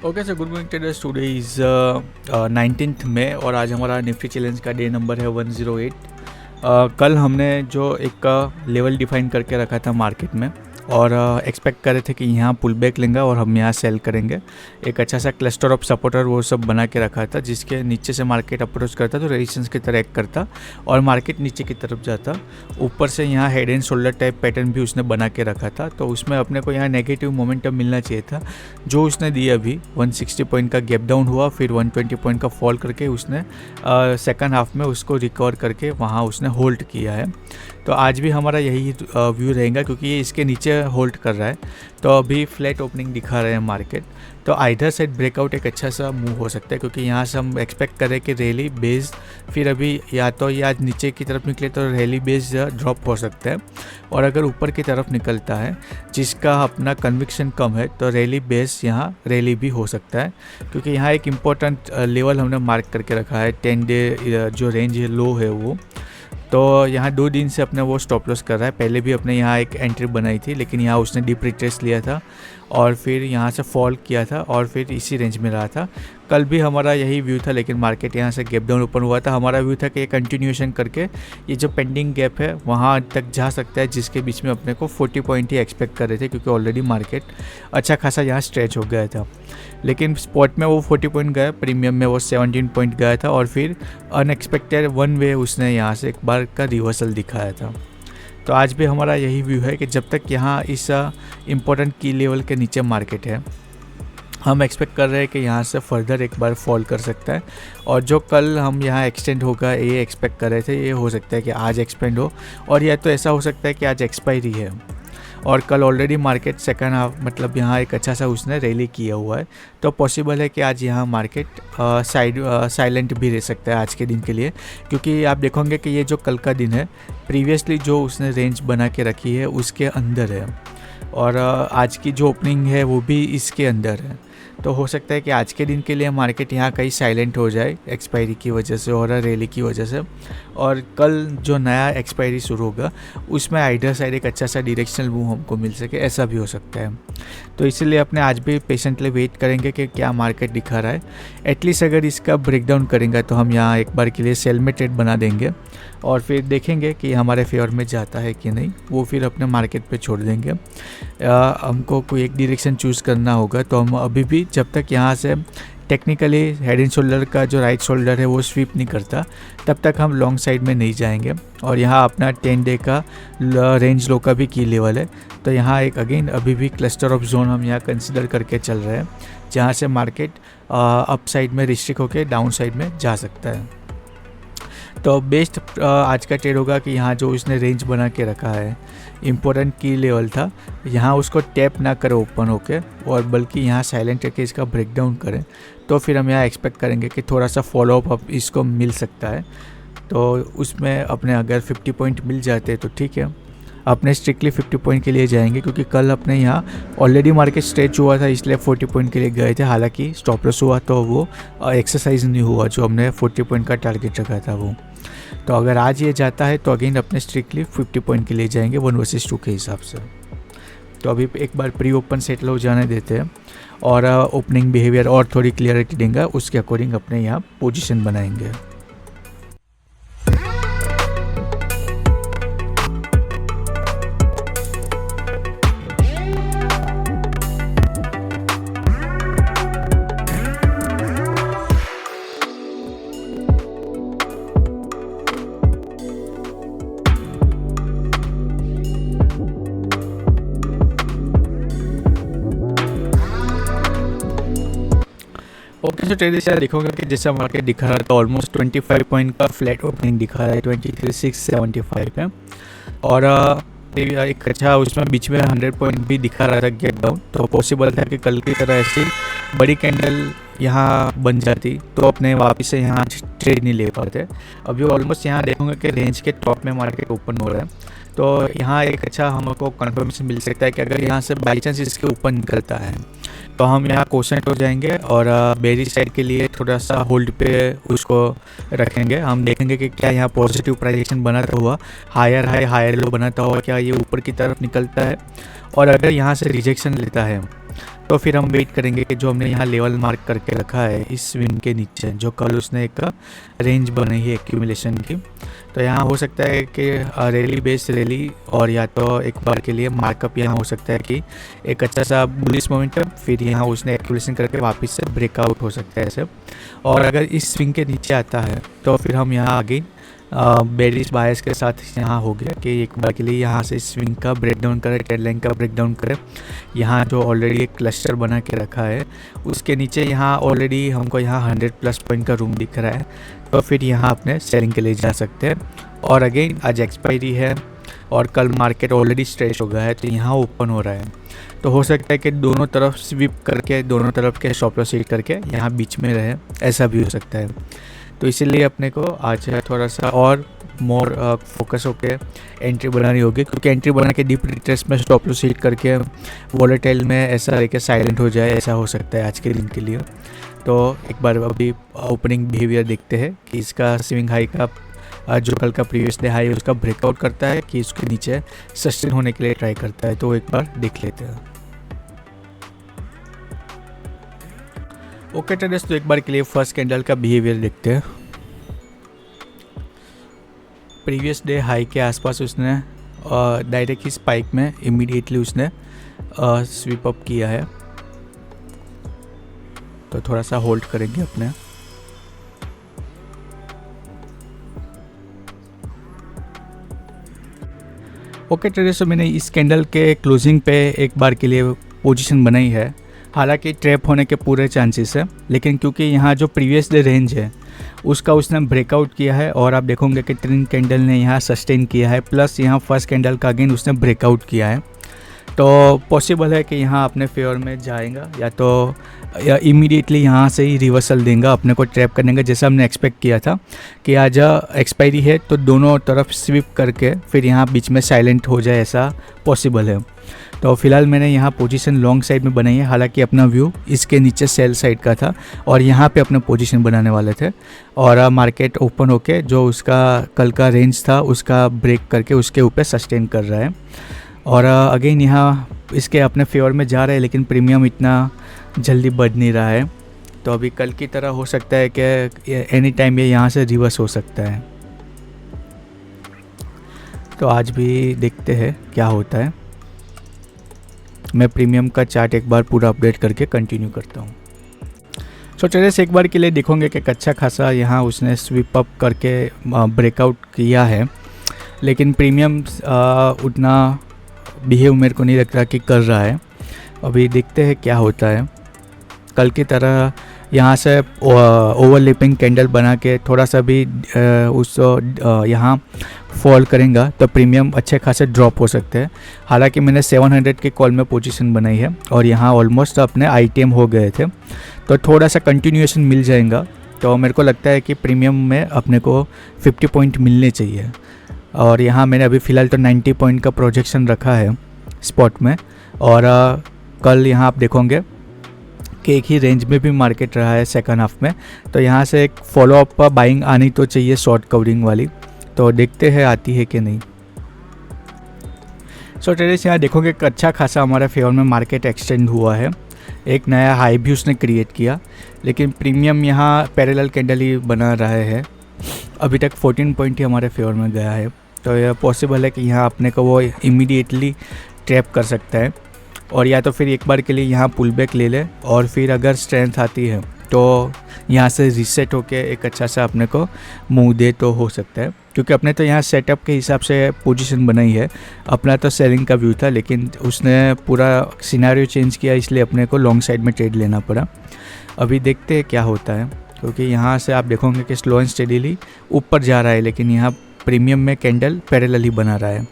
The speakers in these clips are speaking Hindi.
Okay sir, good morning traders. Today is 19 मई और आज हमारा निफ्टी चैलेंज का डे नंबर है 108। कल हमने जो एक लेवल डिफाइन करके रखा था मार्केट में और एक्सपेक्ट कर रहे थे कि यहाँ पुल बैक लेंगे और हम यहाँ सेल करेंगे। एक अच्छा सा क्लस्टर ऑफ सपोर्टर वो सब बना के रखा था, जिसके नीचे से मार्केट अप्रोच करता तो रेजिस्टेंस की तरह एक्ट करता और मार्केट नीचे की तरफ जाता। ऊपर से यहाँ head and shoulder type pattern भी उसने बना के रखा था, तो उसमें अपने को यहाँ नेगेटिव मोमेंटम मिलना चाहिए था जो उसने दिया। अभी 160 पॉइंट का गैप डाउन हुआ, फिर 120 पॉइंट का फॉल करके उसने सेकंड हाफ में उसको रिकवर करके वहाँ उसने होल्ड किया है। तो आज भी हमारा यही व्यू रहेगा, क्योंकि ये इसके नीचे होल्ड कर रहा है। तो अभी फ्लैट ओपनिंग दिखा रहे हैं मार्केट, तो आइधर साइड ब्रेकआउट एक अच्छा सा मूव हो सकता है, क्योंकि यहाँ से हम एक्सपेक्ट करें कि रैली बेस फिर अभी या तो ये आज नीचे की तरफ निकले तो रैली बेस ड्रॉप हो सकता है, और अगर ऊपर की तरफ निकलता है जिसका अपना कन्विक्शन कम है तो रैली बेस यहाँ रैली भी हो सकता है। क्योंकि यहाँ एक इम्पोर्टेंट लेवल हमने मार्क करके रखा है, 10 डे जो रेंज लो है वो, तो यहाँ 2 दिन से अपने वो स्टॉप लॉस कर रहा है। पहले भी अपने यहाँ एक एंट्री बनाई थी, लेकिन यहाँ उसने डीप रिट्रेस लिया था और फिर यहाँ से फॉल किया था और फिर इसी रेंज में रहा था। कल भी हमारा यही व्यू था, लेकिन मार्केट यहाँ से गैप डाउन ओपन हुआ था। हमारा व्यू था कि ये कंटिन्यूएशन करके ये जो पेंडिंग गैप है वहाँ तक जा सकता है, जिसके बीच में अपने को 40 पॉइंट ही एक्सपेक्ट कर रहे थे, क्योंकि ऑलरेडी मार्केट अच्छा खासा यहाँ स्ट्रेच हो गया था। लेकिन स्पॉट में वो 40 पॉइंट गया, प्रीमियम में वो 17 पॉइंट गया था और फिर अनएक्सपेक्टेड वन वे उसने यहाँ से एक बार का रिवर्सल दिखाया था। तो आज भी हमारा यही व्यू है कि जब तक यहाँ इस इम्पोर्टेंट की लेवल के नीचे मार्केट है, हम एक्सपेक्ट कर रहे हैं कि यहाँ से फर्दर एक बार फॉल कर सकता है। और जो कल हम यहाँ एक्सटेंड होगा ये एक्सपेक्ट कर रहे थे, ये हो सकता है कि आज एक्सपेंड हो, और या तो ऐसा हो सकता है कि आज एक्सपायरी है और कल ऑलरेडी मार्केट सेकंड हाफ मतलब यहाँ एक अच्छा सा उसने रैली किया हुआ है। तो पॉसिबल है कि आज यहाँ मार्केट साइलेंट भी रह सकता है आज के दिन के लिए, क्योंकि आप देखोगे कि ये जो कल का दिन है प्रीवियसली जो उसने रेंज बना के रखी है उसके अंदर है, और आज की जो ओपनिंग है वो भी इसके अंदर है। तो हो सकता है कि आज के दिन के लिए मार्केट यहाँ कहीं साइलेंट हो जाए एक्सपायरी की वजह से और रैली की वजह से, और कल जो नया एक्सपायरी शुरू होगा उसमें आइडर साइड एक अच्छा सा डायरेक्शनल मूव हमको मिल सके, ऐसा भी हो सकता है। तो इसीलिए अपने आज भी पेशेंटली वेट करेंगे कि क्या मार्केट दिखा रहा है। एटलीस्ट अगर इसका ब्रेकडाउन करेंगे तो हम यहाँ एक बार के लिए सेल में ट्रेड बना देंगे और फिर देखेंगे कि हमारे फेवर में जाता है कि नहीं, वो फिर अपने मार्केट पे छोड़ देंगे। हमको कोई एक डायरेक्शन चूज़ करना होगा, तो हम अभी भी जब तक यहाँ से टेक्निकली हेड एंड शोल्डर का जो राइट शोल्डर है वो स्वीप नहीं करता तब तक हम लॉन्ग साइड में नहीं जाएंगे। और यहाँ अपना 10 डे का रेंज लो का भी की लेवल है, तो यहाँ एक अगेन अभी भी क्लस्टर ऑफ जोन हम यहाँ कंसिडर करके चल रहे हैं, जहाँ से मार्केट अप साइड में रिस्ट्रिक्ट होकर डाउन साइड में जा सकता है। तो बेस्ट आज का ट्रेड होगा कि यहाँ जो उसने रेंज बना के रखा है, इम्पोर्टेंट की लेवल था, यहाँ उसको टैप ना करे ओपन होके, और बल्कि यहाँ साइलेंट करके इसका ब्रेकडाउन करें, तो फिर हम यहाँ एक्सपेक्ट करेंगे कि थोड़ा सा फॉलोअप इसको मिल सकता है। तो उसमें अपने अगर 50 पॉइंट मिल जाते तो ठीक है, अपने स्ट्रिक्टली 50 पॉइंट के लिए जाएंगे, क्योंकि कल अपने यहाँ ऑलरेडी मार्केट स्ट्रेच हुआ था इसलिए 40 पॉइंट के लिए गए थे। हालांकि स्टॉप लॉस हुआ तो वो एक्सरसाइज नहीं हुआ जो हमने 40 पॉइंट का टारगेट रखा था वो। तो अगर आज ये जाता है तो अगेन अपने स्ट्रिक्टली 50 पॉइंट के लिए जाएंगे 1 वर्सेस 2 के हिसाब से। तो अभी एक बार प्री ओपन सेटल हो जाने देते हैं और ओपनिंग बिहेवियर और थोड़ी क्लियरिटी देंगे, उसके अकॉर्डिंग अपने यहाँ पोजीशन बनाएंगे। ओके सो ट्रेडर्स यार देखोगे कि जैसा मार्केट दिखा रहा था ऑलमोस्ट 25 पॉइंट का फ्लैट ओपनिंग दिखा रहा है 23,675 पे, और एक अच्छा उसमें बीच में 100 पॉइंट भी दिखा रहा था गेट डाउन। तो पॉसिबल था कि कल की तरह ऐसी बड़ी कैंडल यहाँ बन जाती तो अपने वापस से यहाँ ट्रेड नहीं ले पाते। अभी ऑलमोस्ट यहाँ देखोगे कि रेंज के टॉप में मार्केट ओपन हो रहा है, तो यहाँ एक अच्छा हमको कन्फर्मेशन मिल सकता है कि अगर यहाँ से बाई चांस इसके ऊपर निकलता है तो हम यहाँ कोसेंट हो जाएंगे और बेरी साइड के लिए थोड़ा सा होल्ड पे उसको रखेंगे। हम देखेंगे कि क्या यहाँ पॉजिटिव प्राइजेक्शन बनाता हुआ हायर हाई हायर लो बनाता हुआ क्या ये ऊपर की तरफ निकलता है, और अगर यहाँ से रिजेक्शन लेता है तो फिर हम वेट करेंगे कि जो हमने यहाँ लेवल मार्क करके रखा है इस स्विंग के नीचे, जो कल उसने एक रेंज बनाई है एक्यूमुलेशन की, तो यहाँ हो सकता है कि रैली बेस रैली और या तो एक बार के लिए मार्कअप यहाँ हो सकता है कि एक अच्छा सा बुलिश मोमेंटम, फिर यहाँ उसने एक्यूमुलेशन करके वापस से ब्रेकआउट हो सकता है ऐसे। और अगर इस स्विंग के नीचे आता है तो फिर हम यहाँ आगे बेरिश बायस के साथ यहाँ हो गया कि एक बार के लिए यहाँ से स्विंग का ब्रेकडाउन करें, ट्रेंड लाइन का ब्रेकडाउन करें। यहाँ जो ऑलरेडी एक क्लस्टर बना के रखा है उसके नीचे यहाँ ऑलरेडी हमको यहाँ 100+ पॉइंट का रूम दिख रहा है, तो फिर यहाँ अपने सेलिंग के लिए जा सकते हैं। और अगेन आज एक्सपायरी है और कल मार्केट ऑलरेडी स्ट्रेच हो गया है, तो यहाँ ओपन हो रहा है, तो हो सकता है कि दोनों तरफ स्वीप करके दोनों तरफ के स्टॉप लॉस हिट करके यहाँ बीच में रहे, ऐसा भी हो सकता है। तो इसीलिए अपने को आज थोड़ा सा और मोर फोकस होके एंट्री बनानी होगी, क्योंकि एंट्री बना के डीप रिट्रेस में स्टॉप लॉस हिट करके वॉलेटाइल में ऐसा रह के साइलेंट हो जाए, ऐसा हो सकता है आज के दिन के लिए। तो एक बार अभी ओपनिंग बिहेवियर देखते हैं कि इसका स्विंग हाई का जो कल का प्रीवियस डे हाई उसका ब्रेकआउट करता है कि उसके नीचे सस्टेन होने के लिए ट्राई करता है, तो एक बार देख लेते हैं। ओके ट्रेडर्स, तो एक बार के लिए फर्स्ट कैंडल का बिहेवियर देखते हैं। प्रीवियस डे हाई के आसपास उसने डायरेक्ट ही स्पाइक में इमीडिएटली उसने स्वीप अप किया है, तो थोड़ा सा होल्ड करेंगे अपने। ओके ट्रेडर्स, तो मैंने इस कैंडल के क्लोजिंग पे एक बार के लिए पोजीशन बनाई है। हालांकि ट्रैप होने के पूरे चांसेस है, लेकिन क्योंकि यहाँ जो प्रीवियस डे रेंज है उसका उसने ब्रेकआउट किया है और आप देखोगे कि ट्रेंड कैंडल ने यहाँ सस्टेन किया है, प्लस यहाँ फर्स्ट कैंडल का अगेन उसने ब्रेकआउट किया है, तो पॉसिबल है कि यहाँ अपने फेवर में जाएगा या तो इमीडिएटली यहाँ से ही रिवर्सल देगा अपने को ट्रैप करने का, जैसा हमने एक्सपेक्ट किया था कि आज एक्सपायरी है तो दोनों तरफ स्विप करके फिर यहाँ बीच में साइलेंट हो जाए, ऐसा पॉसिबल है। तो फिलहाल मैंने यहाँ पोजीशन लॉन्ग साइड में बनाई है, हालांकि अपना व्यू इसके नीचे सेल साइड का था और यहाँ पे अपने पोजीशन बनाने वाले थे, और मार्केट ओपन होके जो उसका कल का रेंज था उसका ब्रेक करके उसके ऊपर सस्टेन कर रहा है। और अगेन यहाँ इसके अपने फेवर में जा रहा है, लेकिन प्रीमियम इतना जल्दी बढ़ नहीं रहा है, तो अभी कल की तरह हो सकता है कि एनी टाइम ये यहाँ से रिवर्स हो सकता है। तो आज भी देखते हैं क्या होता है। मैं प्रीमियम का चार्ट एक बार पूरा अपडेट करके कंटिन्यू करता हूँ। सो ट्रेडर्स, एक बार के लिए देखोगे कि अच्छा खासा यहाँ उसने स्वीप अप करके ब्रेकआउट किया है, लेकिन प्रीमियम उतना बिहेव मेरे को नहीं लग रहा कि कर रहा है। अभी देखते हैं क्या होता है। कल की तरह यहाँ से ओवरलैपिंग कैंडल बना के थोड़ा सा भी उस यहाँ फॉल करेगा तो प्रीमियम अच्छे खासे ड्रॉप हो सकते हैं। हालांकि मैंने 700 के कॉल में पोजीशन बनाई है और यहाँ ऑलमोस्ट अपने आईटीएम हो गए थे, तो थोड़ा सा कंटिन्यूएशन मिल जाएगा, तो मेरे को लगता है कि प्रीमियम में अपने को 50 पॉइंट मिलने चाहिए। और यहाँ मैंने अभी फ़िलहाल तो 90 पॉइंट का प्रोजेक्शन रखा है स्पॉट में, और कल यहाँ आप देखोगे कि एक ही रेंज में भी मार्केट रहा है सेकंड हाफ में, तो यहाँ से एक फॉलोअप बाइंग आनी तो चाहिए शॉर्ट कवरिंग वाली, तो देखते हैं आती है कि नहीं। सो ट्रेडर्स, यहाँ देखोगे कि अच्छा खासा हमारे फेवर में मार्केट एक्सटेंड हुआ है, एक नया हाई भी उसने क्रिएट किया, लेकिन प्रीमियम यहाँ पैरेलल कैंडल ही बना रहा है। अभी तक 14 पॉइंट ही हमारे फेवर में गया है, तो यह पॉसिबल है कि यहाँ अपने को वो इमीडिएटली ट्रैप कर सकता है, और या तो फिर एक बार के लिए यहाँ पुल बैक ले ले और फिर अगर स्ट्रेंथ आती है तो यहाँ से रीसेट होके एक अच्छा सा अपने को मूव दे तो हो सकता है, क्योंकि अपने तो यहाँ सेटअप के हिसाब से पोजीशन बनाई है। अपना तो सेलिंग का व्यू था, लेकिन उसने पूरा सिनेरियो चेंज किया, इसलिए अपने को लॉन्ग साइड में ट्रेड लेना पड़ा। अभी देखते हैं क्या होता है, क्योंकि यहाँ से आप देखोगे कि स्लो एंड स्टेडीली ऊपर जा रहा है, लेकिन यहाँ प्रीमियम में कैंडल पैरेलल ही बना रहा है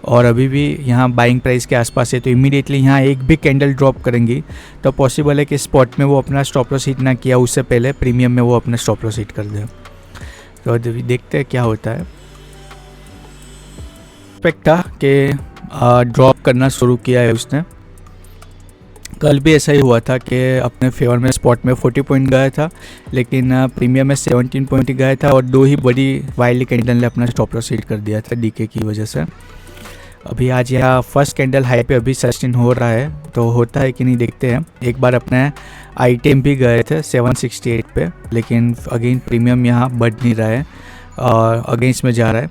और अभी भी यहाँ बाइंग प्राइस के आसपास है, तो इमीडिएटली यहाँ एक भी कैंडल ड्रॉप करेंगी तो पॉसिबल है कि स्पॉट में वो अपना स्टॉप लॉस हिट ना किया उससे पहले प्रीमियम में वो अपना स्टॉप लॉस हिट कर दे। तो अभी देखते हैं क्या होता है। एक्सपेक्ट था कि ड्रॉप करना शुरू किया है उसने, कल भी ऐसा ही हुआ था कि अपने फेवर में स्पॉट में 40 पॉइंट गया था, लेकिन प्रीमियम में 17 पॉइंट गया था और दो ही बड़ी वाइल्ड कैंडल ने अपना स्टॉप लॉस हिट कर दिया था डीके की वजह से। अभी आज यहाँ फर्स्ट कैंडल हाई पे अभी सस्टेन हो रहा है, तो होता है कि नहीं देखते हैं। एक बार अपने आइटम भी गए थे 768 पे, लेकिन अगेन प्रीमियम यहाँ बढ़ नहीं रहा है, अगेंस्ट में जा रहा है।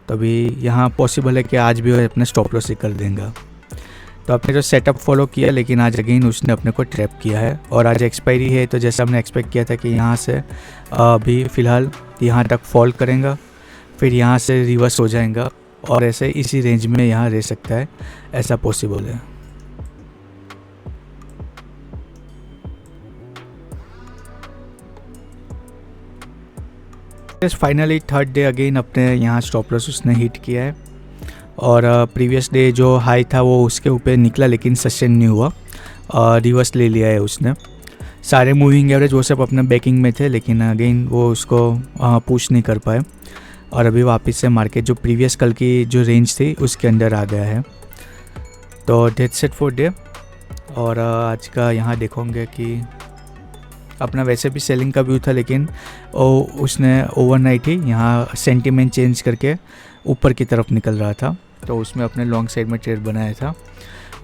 तो अभी यहाँ पॉसिबल है कि आज भी वो अपने स्टॉप लॉस ही कर देंगे। तो आपने जो सेटअप फॉलो किया, लेकिन आज अगेन उसने अपने को ट्रैप किया है और आज एक्सपायरी है। तो जैसा हमने एक्सपेक्ट किया था कि यहाँ से अभी फ़िलहाल यहाँ तक फॉल करेगा, फिर यहाँ से रिवर्स हो जाएगा और ऐसे इसी रेंज में यहाँ रह सकता है, ऐसा पॉसिबल है। फाइनली थर्ड डे अगेन अपने यहाँ स्टॉप लॉस उसने हिट किया है और प्रीवियस डे जो हाई था वो उसके ऊपर निकला, लेकिन सस्टेन नहीं हुआ, रिवर्स ले लिया है उसने। सारे मूविंग एवरेज वो सब अपने बैकिंग में थे, लेकिन अगेन वो उसको पुश नहीं कर पाए और अभी वापस से मार्केट जो प्रीवियस कल की जो रेंज थी उसके अंदर आ गया है। तो दैट्स इट फॉर डे। और आज का यहाँ देखोगे कि अपना वैसे भी सेलिंग का व्यू था, लेकिन उसने ओवरनाइट ही यहाँ सेंटीमेंट चेंज करके ऊपर की तरफ निकल रहा था, तो उसमें अपने लॉन्ग साइड में ट्रेड बनाया था।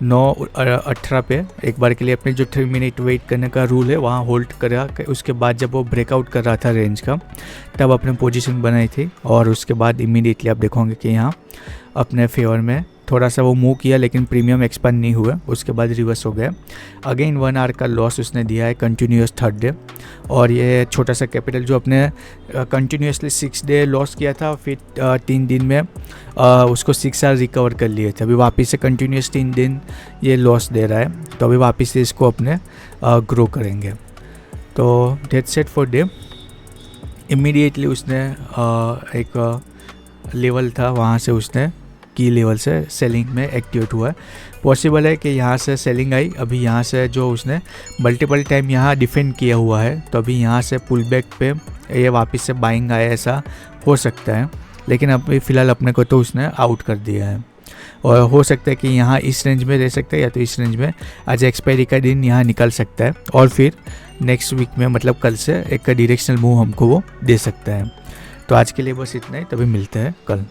9:18 पे एक बार के लिए अपने जो 3 मिनट वेट करने का रूल है वहाँ होल्ड करा, उसके बाद जब वो ब्रेकआउट कर रहा था रेंज का, तब अपने पोजीशन बनाई थी और उसके बाद इमीडिएटली आप देखोगे कि यहाँ अपने फेवर में थोड़ा सा वो मूव किया, लेकिन प्रीमियम एक्सपांड नहीं हुआ, उसके बाद रिवर्स हो गया। अगेन 1 आवर का लॉस उसने दिया है कंटिन्यूस थर्ड डे, और ये छोटा सा कैपिटल जो अपने कंटिन्यूसली 6 डे लॉस किया था, फिर 3 दिन में उसको 6 आवर रिकवर कर लिए थे। अभी वापस से कंटिन्यूस 3 दिन ये लॉस दे रहा है, तो अभी वापस से इसको अपने ग्रो करेंगे। तो that's it for day. Immediately उसने एक लेवल था वहाँ से उसने की लेवल से सेलिंग में एक्टिवेट हुआ है। पॉसिबल है कि यहाँ से सेलिंग आई, अभी यहाँ से जो उसने मल्टीपल टाइम यहाँ डिफेंड किया हुआ है, तो अभी यहाँ से पुल बैक पे ये वापस से बाइंग आया, ऐसा हो सकता है। लेकिन अभी फ़िलहाल अपने को तो उसने आउट कर दिया है, और हो सकता है कि यहाँ इस रेंज में रह सकता है, या तो इस रेंज में आज एक्सपायरी का दिन यहाँ निकल सकता है, और फिर नेक्स्ट वीक में मतलब कल से एक डायरेक्शनल मूव हमको वो दे सकता है। तो आज के लिए बस इतना ही, तभी मिलते हैं कल।